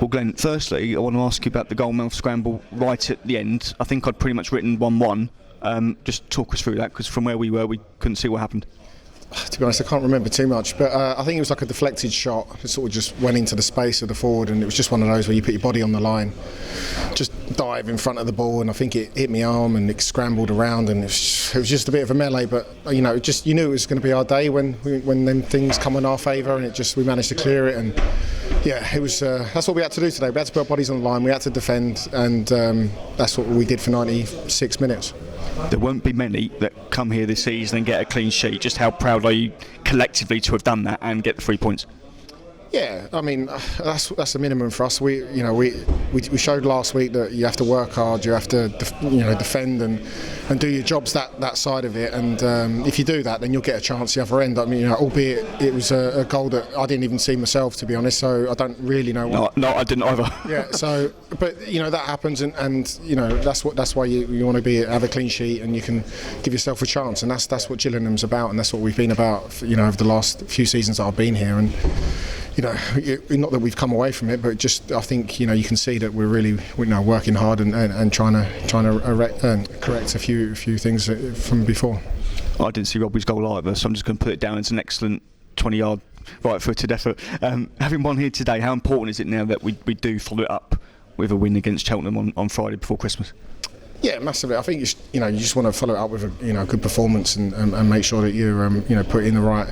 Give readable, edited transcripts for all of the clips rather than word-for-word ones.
Well, Glenn, firstly, I want to ask you about the goalmouth scramble right at the end. I think I'd pretty much written 1-1. Just talk us through that, because from where we were, we couldn't see what happened. To be honest, I can't remember too much, but I think it was like a deflected shot. It sort of just went into the space of the forward, and it was just one of those where you put your body on the line, just dive in front of the ball, and I think it hit my arm and it scrambled around, and it was just a bit of a melee. But you knew it was going to be our day when them things come in our favour, and we managed to clear it. And yeah, it was. That's what we had to do today. We had to put our bodies on the line. We had to defend, and that's what we did for 96 minutes. There won't be many that come here this season and get a clean sheet. Just how proud are you collectively to have done that and get the 3 points? Yeah, I mean that's a minimum for us. We showed last week that you have to work hard, you have to defend and do your jobs that side of it. And if you do that, then you'll get a chance the other end. I mean, albeit it was a goal that I didn't even see myself, to be honest. So I don't really know. No, I didn't either. Yeah. So, but that happens, and that's why you want to have a clean sheet, and you can give yourself a chance, and that's what Gillingham's about, and that's what we've been about, over the last few seasons that I've been here. And not that we've come away from it, but just I think you can see that we're really working hard and trying to correct a few things from before. I didn't see Robbie's goal either, so I'm just going to put it down as an excellent 20-yard right-footed effort. Having won here today, how important is it now that we do follow it up with a win against Cheltenham on Friday before Christmas? Yeah, massively. I think you just want to follow it up with a good performance and make sure that you put in the right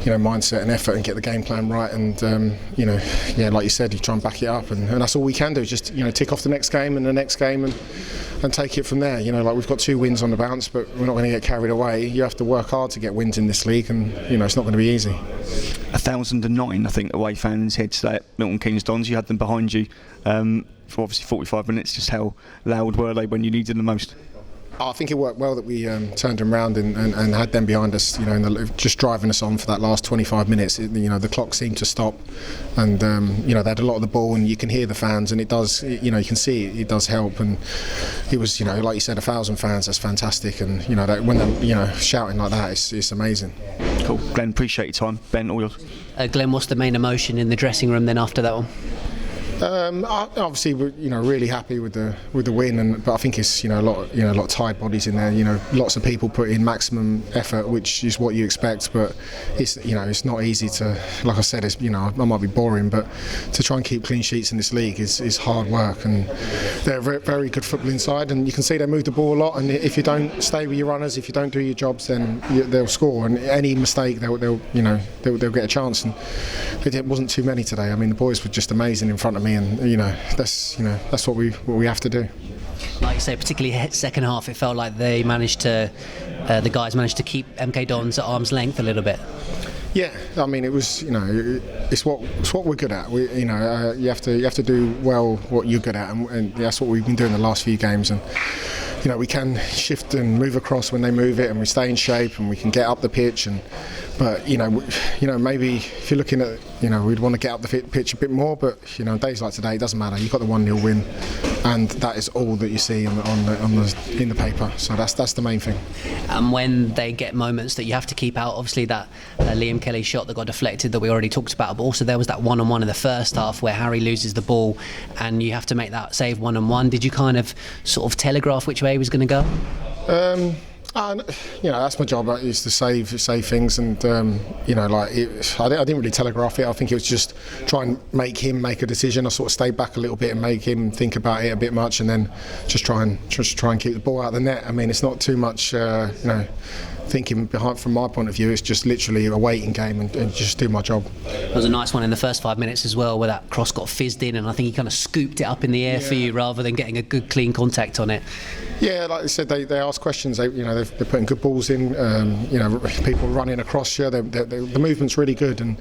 mindset and effort and get the game plan right, and like you said, you try and back it up, and that's all we can do. Just tick off the next game and the next game and take it from there. Like we've got 2 wins on the bounce, but we're not going to get carried away. You have to work hard to get wins in this league, and it's not going to be easy. 1,009, I think, away fans here today at Milton Keynes Dons. You had them behind you for obviously 45 minutes. Just how loud were they when you needed them most? I think it worked well that we turned them round and had them behind us, just driving us on for that last 25 minutes. The clock seemed to stop, and they had a lot of the ball, and you can hear the fans, and it does, you can see it does help. And it was, like you said, 1,000 fans. That's fantastic, and when they're shouting like that, it's amazing. Cool, Glenn. Appreciate your time. Ben, all yours. Glenn, what's the main emotion in the dressing room then after that one? Obviously, we're really happy with the win, but I think it's a lot of tired bodies in there. Lots of people put in maximum effort, which is what you expect. But it's not easy to, like I said, I might be boring, but to try and keep clean sheets in this league is hard work. And they're a very good footballing side, and you can see they move the ball a lot. And if you don't stay with your runners, if you don't do your jobs, then they'll score. And any mistake, they'll get a chance. And it wasn't too many today. I mean, the boys were just amazing in front of me, and that's what we have to do. Like you say, particularly second half, it felt like the guys managed to keep MK Dons at arm's length a little bit. Yeah, I mean, it was it's what we're good at. You have to do well what you're good at, and that's what we've been doing the last few games. And we can shift and move across when they move it, and we stay in shape, and we can get up the pitch. But maybe if you're looking at, we'd want to get up the pitch a bit more. But days like today, it doesn't matter. You've got the 1-0 win, and that is all that you see in the paper. So that's the main thing. And when they get moments that you have to keep out, obviously that Liam Kelly shot that got deflected that we already talked about, but also there was that one-on-one in the first half where Harry loses the ball, and you have to make that save one-on-one. Did you kind of sort of telegraph which way he was going to go? That's my job, is to save things, and I didn't really telegraph it. I think it was just try and make him make a decision. I sort of stayed back a little bit and make him think about it a bit much, and then just try and keep the ball out of the net. I mean, it's not too much, thinking behind from my point of view. It's just literally a waiting game and just do my job. There was a nice one in the first 5 minutes as well, where that cross got fizzed in, and I think he kind of scooped it up in the air for you rather than getting a good clean contact on it. Yeah, like I said, they ask questions. They're putting good balls in. People running across you. The movement's really good, and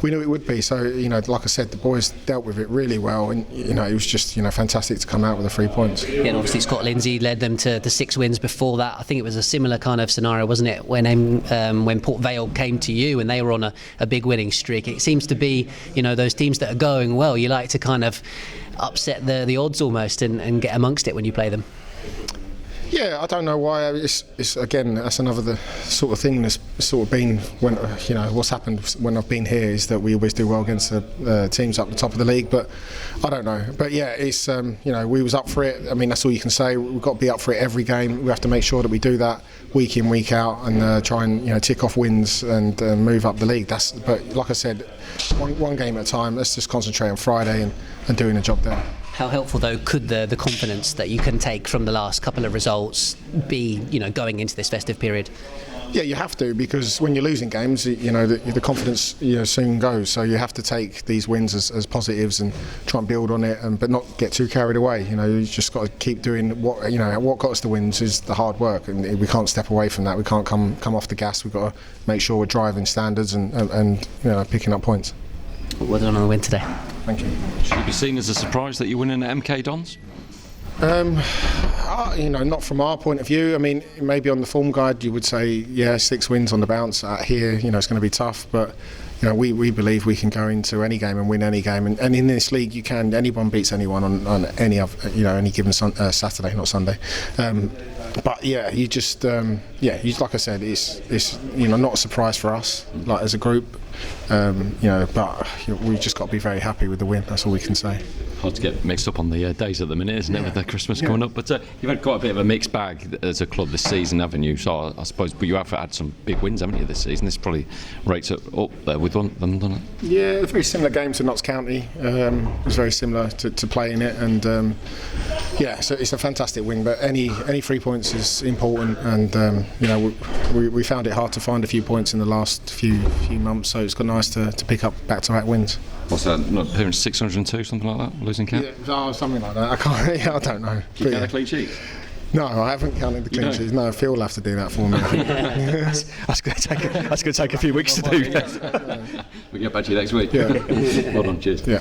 we knew it would be. So like I said, the boys dealt with it really well, and it was just fantastic to come out with the 3 points. Yeah, and obviously Scott Lindsay led them to the 6 wins before that. I think it was a similar kind of scenario, wasn't it, when Port Vale came to you and they were on a big winning streak. It seems to be those teams that are going well, you like to kind of upset the odds almost and get amongst it when you play them. Yeah, I don't know why. It's again, that's another sort of thing that's sort of been when what's happened when I've been here is that we always do well against the teams up the top of the league. But I don't know. But yeah, it's we was up for it. I mean, that's all you can say. We've got to be up for it every game. We have to make sure that we do that week in, week out, and try and tick off wins and move up the league. But like I said, one game at a time. Let's just concentrate on Friday and doing a job there. How helpful, though, could the confidence that you can take from the last couple of results be, going into this festive period? Yeah, you have to, because when you're losing games, the confidence soon goes. So you have to take these wins as positives and try and build on it, but not get too carried away. You just got to keep doing what got us the wins is the hard work, and we can't step away from that. We can't come off the gas. We've got to make sure we're driving standards and picking up points. Well done on the win today. Thank you. Should it be seen as a surprise that you're winning at MK Dons? Not from our point of view. I mean, maybe on the form guide you would say, 6 wins on the bounce. Here, it's going to be tough, but we believe we can go into any game and win any game. And in this league, anyone beats anyone on any given Saturday, not Sunday. But yeah, you just like I said, it's not a surprise for us, like as a group. But we just got to be very happy with the win. That's all we can say. Hard to get mixed up on the days at the minute, isn't it, with the Christmas coming up? But you've had quite a bit of a mixed bag as a club this season, haven't you? So I suppose, but you have had some big wins, haven't you, this season? This probably rates up there with them, doesn't it? Yeah, a very similar game to Notts County. It was very similar to playing it, and so it's a fantastic win. But any 3 points is important, and we found it hard to find a few points in the last few months. So it's got nice to pick up back-to-back wins. What's that? Not appearance 602, something like that? Losing count? Yeah, something like that. I can't. I don't know. Do you count the clean sheet? No, I haven't counted the clean sheets. No, Phil will have to do that for me. That's going to take a few weeks to do. We get back to you next week. Yeah. Well done, cheers. Yeah.